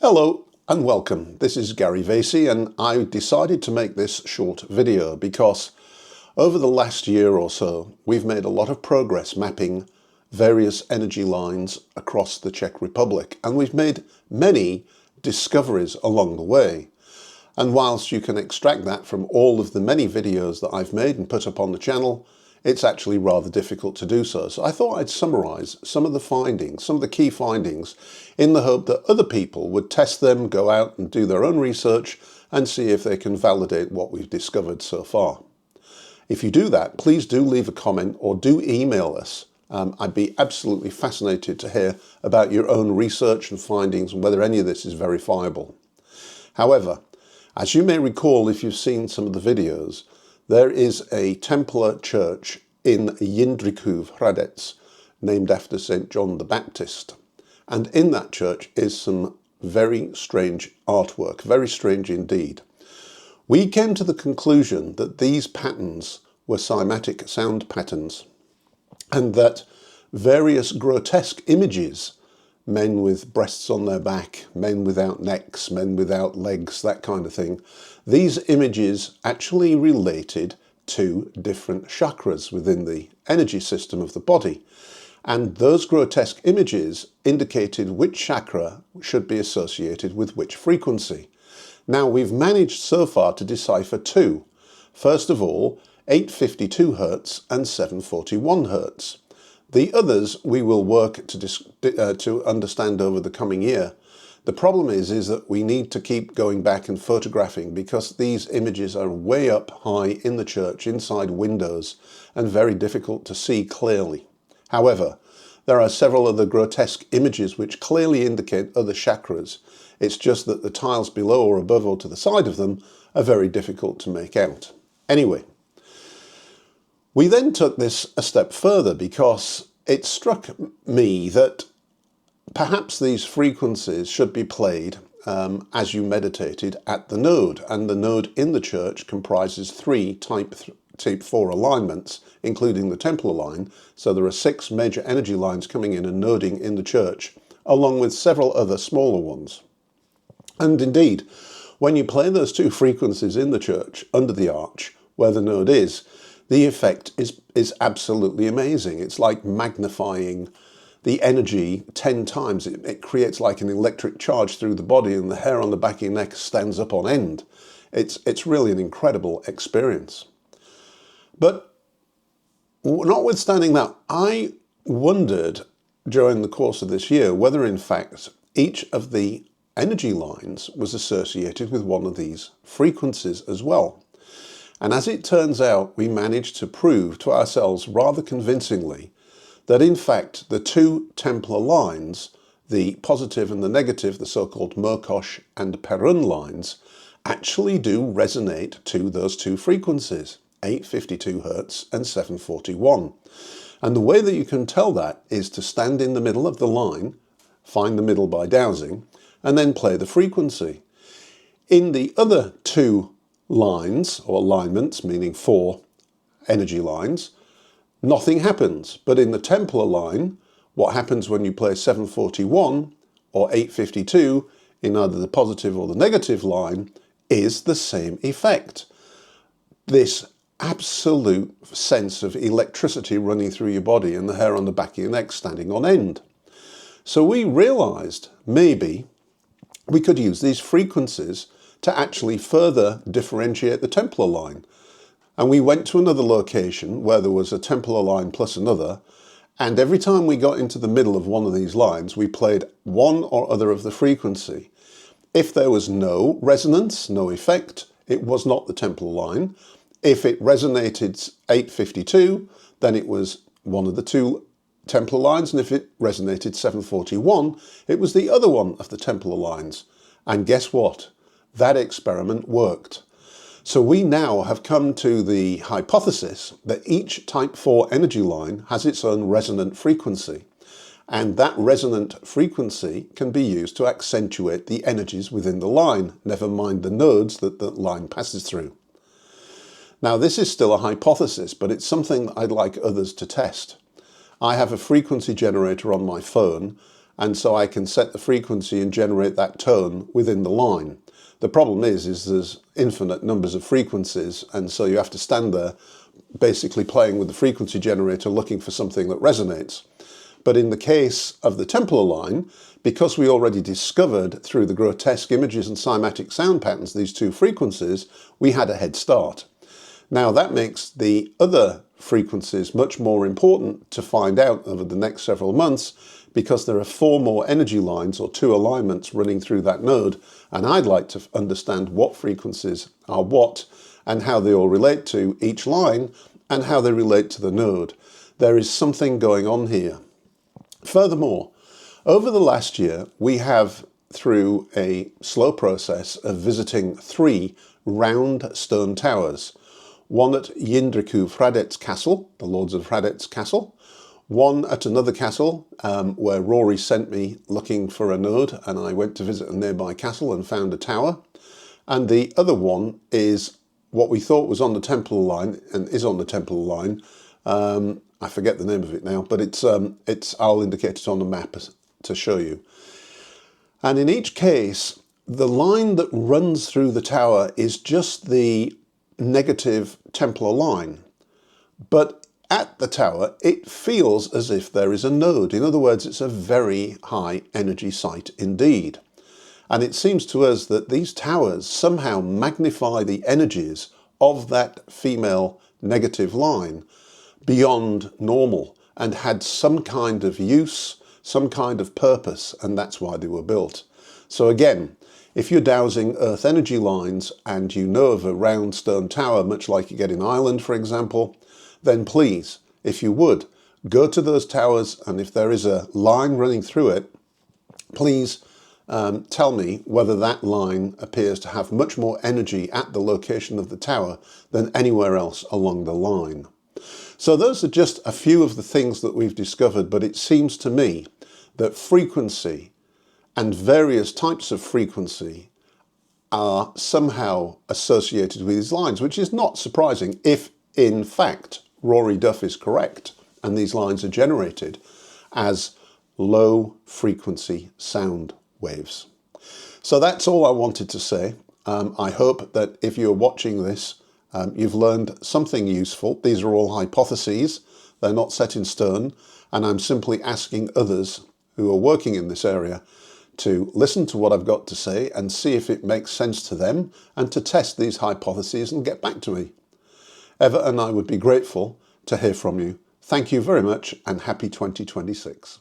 Hello and welcome. This is Gary Vasey, and I decided to make this short video because over the last year or so we've made a lot of progress mapping various energy lines across the Czech Republic, and we've made many discoveries along the way. And whilst you can extract that from all of the many videos that I've made and put up on the channel, it's actually rather difficult to do so. So I thought I'd summarise some of the findings, some of the key findings, in the hope that other people would test them, go out and do their own research and see if they can validate what we've discovered so far. If you do that, please do leave a comment or do email us. I'd be absolutely fascinated to hear about your own research and findings and whether any of this is verifiable. However, as you may recall if you've seen some of the videos, there is a Templar church in Jindřichův Hradec named after St. John the Baptist. And in that church is some very strange artwork, very strange indeed. We came to the conclusion that these patterns were simatic sound patterns, and that various grotesque images, men with breasts on their back, men without necks, men without legs, that kind of thing, these images actually related to different chakras within the energy system of the body. And those grotesque images indicated which chakra should be associated with which frequency. Now, we've managed so far to decipher two. First of all, 852 Hz and 741 Hz. The others we will work to understand over the coming year. The problem is that we need to keep going back and photographing because these images are way up high in the church, inside windows, and very difficult to see clearly. However, there are several other grotesque images which clearly indicate other chakras. It's just that the tiles below or above or to the side of them are very difficult to make out. Anyway, we then took this a step further because it struck me that perhaps these frequencies should be played as you meditated at the node, and the node in the church comprises three type 4 alignments, including the Templar line, so there are 6 major energy lines coming in and noding in the church, along with several other smaller ones. And indeed, when you play those two frequencies in the church, under the arch, where the node is, the effect is absolutely amazing. It's like magnifying the energy 10 times. It creates like an electric charge through the body, and the hair on the back of your neck stands up on end. It's really an incredible experience. But notwithstanding that, I wondered during the course of this year whether in fact each of the energy lines was associated with one of these frequencies as well. And as it turns out, we managed to prove to ourselves rather convincingly that in fact the two Templar lines, the positive and the negative, the so-called Mokosh and Perun lines, actually do resonate to those two frequencies, 852 Hz and 741. And the way that you can tell that is to stand in the middle of the line, find the middle by dowsing, and then play the frequency. In the other two lines, or alignments, meaning 4 energy lines, nothing happens. But in the Templar line, what happens when you play 741 or 852 in either the positive or the negative line is the same effect. This absolute sense of electricity running through your body and the hair on the back of your neck standing on end. So we realised maybe we could use these frequencies to actually further differentiate the Templar line. And we went to another location where there was a Templar line plus another, and every time we got into the middle of one of these lines, we played one or other of the frequency. If there was no resonance, no effect, it was not the Templar line. If it resonated 852, then it was one of the two Templar lines, and if it resonated 741, it was the other one of the Templar lines. And guess what? That experiment worked. So we now have come to the hypothesis that each type 4 energy line has its own resonant frequency, and that resonant frequency can be used to accentuate the energies within the line, never mind the nodes that the line passes through. Now, this is still a hypothesis, but it's something I'd like others to test. I have a frequency generator on my phone, and so I can set the frequency and generate that tone within the line. The problem is there's infinite numbers of frequencies, and so you have to stand there basically playing with the frequency generator looking for something that resonates. But in the case of the Templar line, because we already discovered through the grotesque images and simatic sound patterns these two frequencies, we had a head start. Now that makes the other frequencies much more important to find out over the next several months, because there are 4 more energy lines or 2 alignments running through that node, and I'd like to understand what frequencies are what and how they all relate to each line and how they relate to the node. There is something going on here. Furthermore, over the last year, we have, through a slow process of visiting 3 round stone towers, one at Jindriku Fradet's castle, the Lords of Fradet's castle, one at another castle where Rory sent me looking for a node, and I went to visit a nearby castle and found a tower, and the other one is what we thought was on the Templar line and is on the Templar line. I forget the name of it now, but I'll indicate it on the map to show you. And in each case, the line that runs through the tower is just the negative Templar line. But at the tower, it feels as if there is a node. In other words, it's a very high energy site indeed. And it seems to us that these towers somehow magnify the energies of that female negative line beyond normal and had some kind of use, some kind of purpose, and that's why they were built. So again, if you're dowsing earth energy lines and you know of a round stone tower, much like you get in Ireland, for example, then please, if you would, go to those towers, and if there is a line running through it, please tell me whether that line appears to have much more energy at the location of the tower than anywhere else along the line. So those are just a few of the things that we've discovered, but it seems to me that frequency and various types of frequency are somehow associated with these lines, which is not surprising if, in fact, Rory Duff is correct and these lines are generated as low frequency sound waves. So that's all I wanted to say. I hope that if you're watching this, you've learned something useful. These are all hypotheses. They're not set in stone. And I'm simply asking others who are working in this area to listen to what I've got to say and see if it makes sense to them, and to test these hypotheses and get back to me. Eva and I would be grateful to hear from you. Thank you very much, and happy 2026.